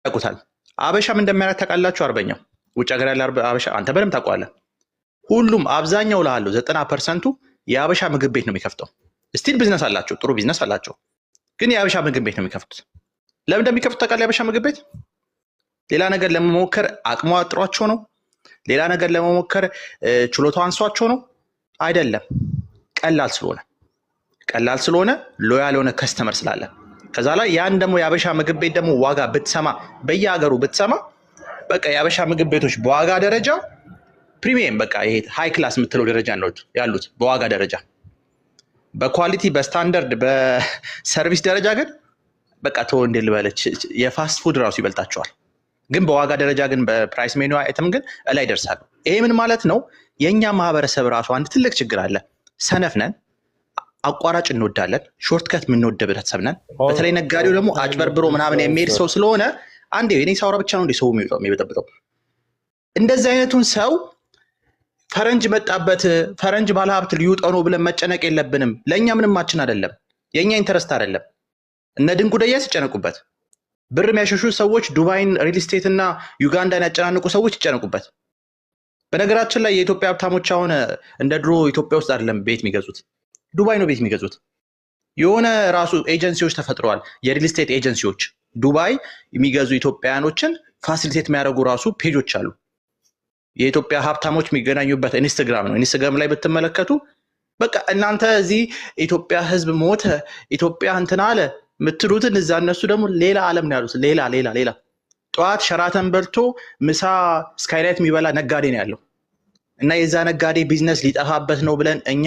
ያውቁታል። አበሻ ምን እንደሚያደርግ ታውቃላችሁ? አርበኛው ውጭ ሀገር ያለ አበሻ አንተ በደምብ ታውቀዋለህ። ሁሉም አብዛኛው ላለው 90% የአበሻ ምግብ ቤት ነው የሚከፍተው። ስቲል ቢዝነስ አላቸው፣ ጥሩ ቢዝነስ አላቸው፣ ግን የአበሻ ምግብ ቤት ነው የሚከፍቱት። ለምን እንደሚከፍቱት ታውቃለህ? የአበሻ ምግብ ቤት ሌላ ነገር ለመሞከር አቅሙ አጥሯቸው ነው? ሌላ ነገር ለመሞከር ችሎታው አንሷቸው ነው? አይደለም። ቀላል ስለሆነ ሎያል የሆነ ከስተመር ስላለ ከዛ ላይ ያን ደግሞ የአበሻ ምግብ ቤት ደግሞ ዋጋ ብትሰማ በየሀገሩ ብትሰማ በቃ የአበሻ ምግብ ቤቶች በዋጋ ደረጃ ፕሪሚየም በቃ ይሄ ሃይ ክላስ የምትለው ደረጃ ነው ያሉት በዋጋ ደረጃ። በኳሊቲ በስታንዳርድ በሰርቪስ ደረጃ ግን በቃ ተው እንደ ልበለች የፋስት ፉድ ራሱ ይበልጣቸዋል። ግን በዋጋ ደረጃ ግን በፕራይስ ሜኑ አይተም ግን ላይ ይደርሳሉ። ይሄ ምን ማለት ነው? የኛ ማህበረሰብ ራሱ አንድ ትልቅ ችግር አለ። ሰነፍ ነን፣ አቋራጭ እንወዳለን፣ ሾርትከት የምንወድ ህብረተሰብ ነን። በተለይ ነጋዴው ደግሞ አጭበርብሮ ምናምን የሚሄድ ሰው ስለሆነ አንዴ እኔ ሳውራ ብቻ ነው እንደ ሰው የሚበጠብጠው። እንደዚህ አይነቱን ሰው ፈረንጅ መጣበት ፈረንጅ ባለሀብት ሊውጠው ነው ብለን መጨነቅ የለብንም። ለእኛ ምንማችን አይደለም፣ የእኛ ኢንተረስት አይደለም። እነ ድንቁ ደያ ሲጨነቁበት፣ ብር የሚያሸሹ ሰዎች ዱባይን ሪል ስቴት እና ዩጋንዳን ያጨናንቁ ሰዎች ይጨነቁበት። በነገራችን ላይ የኢትዮጵያ ሀብታሞች አሁን እንደ ድሮ ኢትዮጵያ ውስጥ አይደለም ቤት የሚገዙት፣ ዱባይ ነው ቤት የሚገዙት። የሆነ ራሱ ኤጀንሲዎች ተፈጥረዋል፣ የሪል ስቴት ኤጀንሲዎች ዱባይ የሚገዙ ኢትዮጵያውያኖችን ፋሲሊቴት የሚያደርጉ ራሱ ፔጆች አሉ። የኢትዮጵያ ሀብታሞች የሚገናኙበት ኢንስታግራም ነው። ኢንስታግራም ላይ ብትመለከቱ በቃ እናንተ እዚህ ኢትዮጵያ ህዝብ ሞተ ኢትዮጵያ እንትን አለ ምትሉትን እዛ እነሱ ደግሞ ሌላ ዓለም ነው ያሉት። ሌላ ጠዋት ሸራተን በልቶ ምሳ ስካይላይት የሚበላ ነጋዴ ነው ያለው እና የዛ ነጋዴ ቢዝነስ ሊጠፋበት ነው ብለን እኛ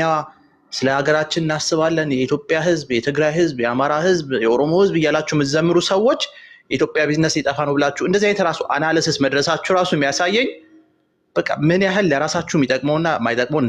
ስለ ሀገራችን እናስባለን። የኢትዮጵያ ህዝብ፣ የትግራይ ህዝብ፣ የአማራ ህዝብ፣ የኦሮሞ ህዝብ እያላችሁ የምትዘምሩ ሰዎች የኢትዮጵያ ቢዝነስ ሊጠፋ ነው ብላችሁ እንደዚህ አይነት ራሱ አናሊሲስ መድረሳችሁ ራሱ የሚያሳየኝ በቃ ምን ያህል ለራሳችሁ የሚጠቅመውና የማይጠቅመው